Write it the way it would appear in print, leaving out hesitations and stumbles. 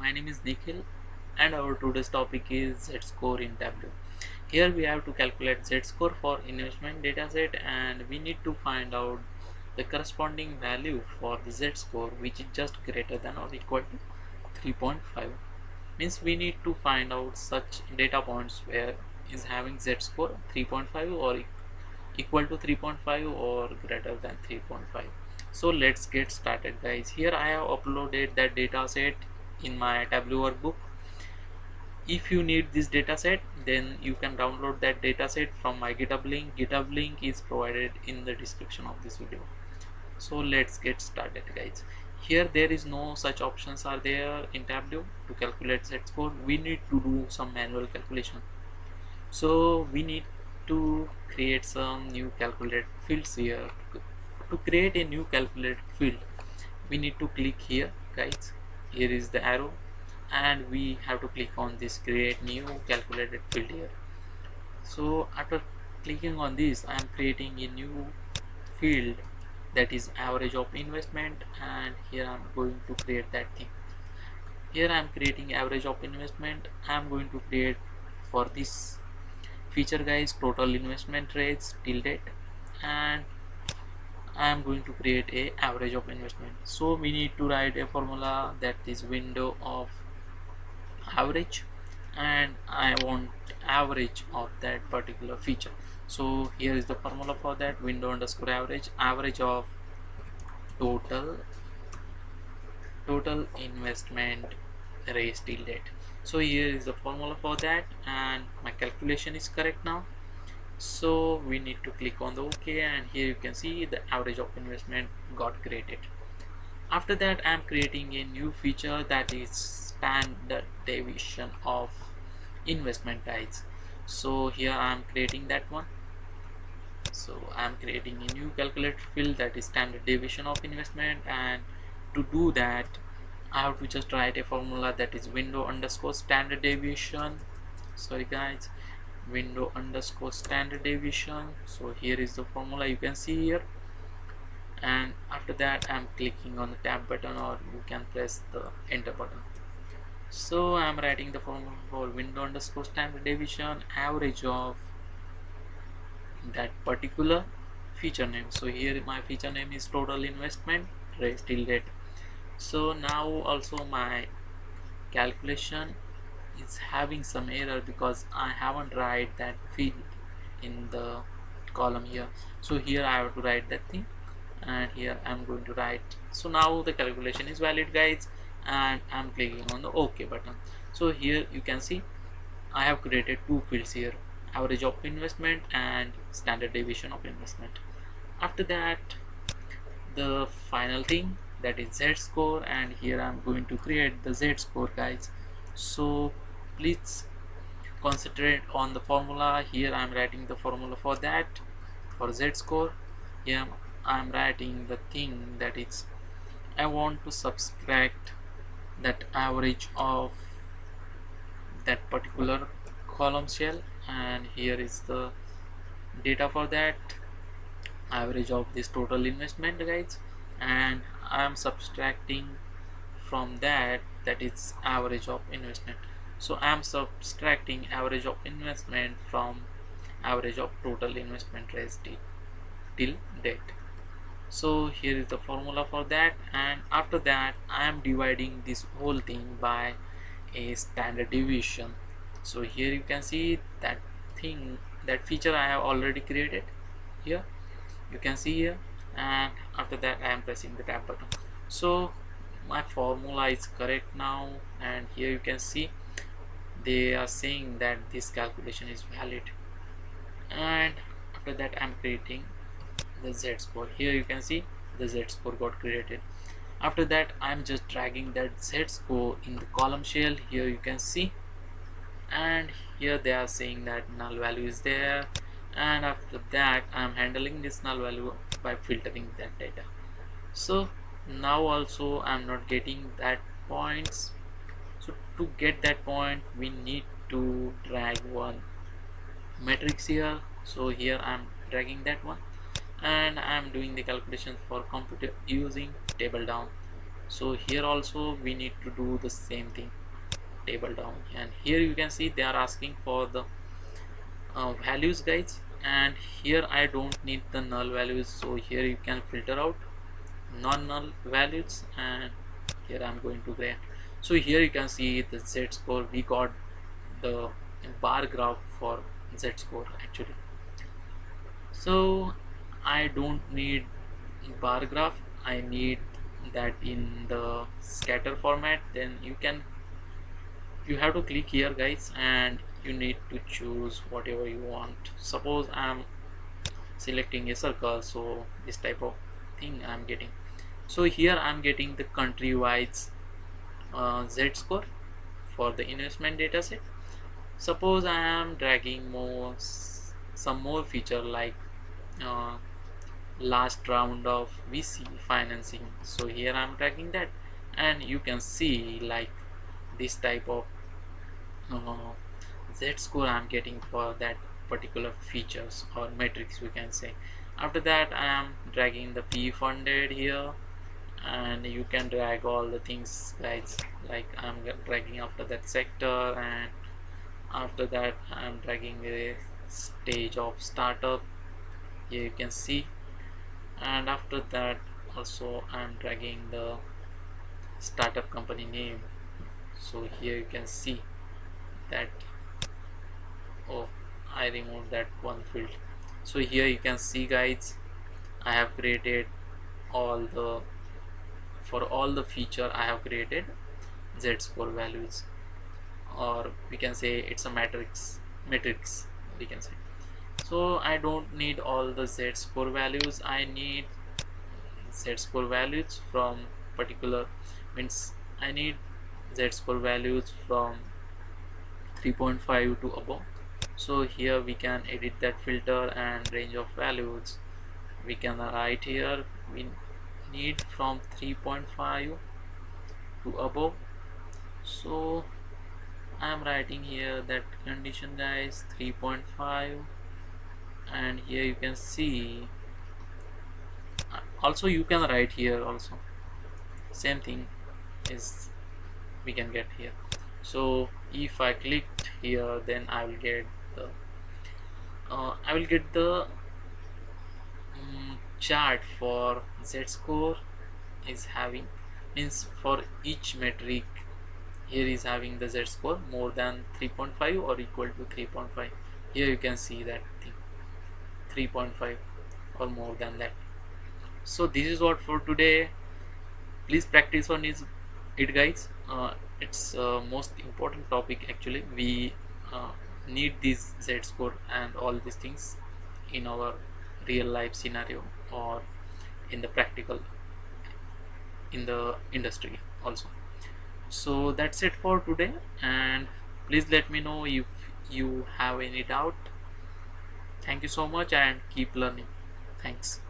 my name is Nikhil and our today's topic is Z-score in Tableau. Here we have to calculate Z-score for investment dataset and we need to find out the corresponding value for the Z-score which is just greater than or equal to 3.5. Means we need to find out such data points where is having Z-score 3.5 or equal to 3.5 or greater than 3.5. So let's get started guys. Here I have uploaded that data set in my Tableau workbook. If you need this data set, then you can download that data set from my GitHub link. GitHub link is provided in the description of this video. So let's get started guys. Here there is no such options are there in Tableau to calculate Z-score. We need to do some manual calculation. So we need to create some new calculate fields here. To create a new calculate field, we need to click here guys. Here is the arrow and we have to click on this create new calculated field here. So after clicking on this, I am creating a new field that is average of investment, and here I am going to create that thing. Here I am creating average of investment. I am going to create for this feature guys total investment rates till date, and I am going to create a average of investment. So we need to write a formula that is window of average, and I want average of that particular feature. So here is the formula for that window underscore average of total investment raised till date. So here is the formula for that, and my calculation is correct now. So we need to click on the OK, and here you can see the average of investment got created. After that, I am creating a new feature that is standard deviation of investment guys. So here I am creating that one. So I am creating a new calculate field that is standard deviation of investment, and to do that I have to just write a formula that is window underscore standard deviation. Sorry guys, window underscore standard deviation. So here is the formula you can see here, and after that I'm clicking on the tab button, or you can press the enter button. So I'm writing the formula for window underscore standard deviation average of that particular feature name. So here my feature name is total investment raised till date. So now also my calculation is having some error because I haven't write that field in the column here. So here I have to write that thing, and here I'm going to write. So now the calculation is valid guys, and I'm clicking on the OK button. So here you can see I have created two fields here, average of investment and standard deviation of investment. After that, the final thing that is Z-score, and here I'm going to create the Z-score guys. So please concentrate on the formula. Here I'm writing the formula for that for Z-score. Here I'm writing the thing that is I want to subtract that average of that particular column cell, and here is the data for that average of this total investment guys, and I am subtracting from that is average of investment. So I am subtracting average of investment from average of total investment raised till date. So here is the formula for that, and after that I am dividing this whole thing by a standard deviation. So here you can see that thing, that feature I have already created here, you can see here, and after that I am pressing the tab button. So my formula is correct now, and here you can see they are saying that this calculation is valid, and after that I'm creating the Z-score. Here you can see the Z-score got created. After that I'm just dragging that Z-score in the column shell. Here you can see, and here they are saying that null value is there, and after that I'm handling this null value by filtering that data. So now also I'm not getting that points. So to get that point we need to drag one matrix here. So here I'm dragging that one, and I'm doing the calculation for computer using table down. So here also we need to do the same thing, table down, and here you can see they are asking for the values guys, and here I don't need the null values, so here you can filter out non-null values, and here I'm going to grant. So here you can see the z-score, we got the bar graph for z-score actually. So I don't need bar graph, I need that in the scatter format. Then you have to click here guys, and you need to choose whatever you want. Suppose I'm selecting a circle, so this type of thing I'm getting. So here I'm getting the country wise z-score for the investment dataset. Suppose I am dragging some more feature like uh, last round of VC financing, so here I'm dragging that, and you can see like this type of uh, z-score I'm getting for that particular features or metrics we can say. After that I am dragging the P funded here, and you can drag all the things guys, like I'm dragging after that sector, and after that I'm dragging the stage of startup, here you can see, and after that also I'm dragging the startup company name, so here you can see that, oh, I removed that one field. So here you can see guys, I have created all the, for all the feature I have created z-score values, or we can say it's a matrix we can say. So I don't need all the z-score values, I need z-score values from particular, means I need z-score values from 3.5 to above. So here we can edit that filter and range of values. We can write here we need from 3.5 to above. So I am writing here that condition guys 3.5, and here you can see also you can write here also same thing is we can get here. So if I clicked here, then I will get the chart for z-score is having, means for each metric here is having the z-score more than 3.5 or equal to 3.5. Here you can see that thing 3.5 or more than that. So this is what for today. Please practice on it guys. It's most important topic actually. We uh, need this z-score and all these things in our real life scenario or in the practical in the industry also. So that's it for today, and please let me know if you have any doubt. Thank you so much and keep learning. Thanks.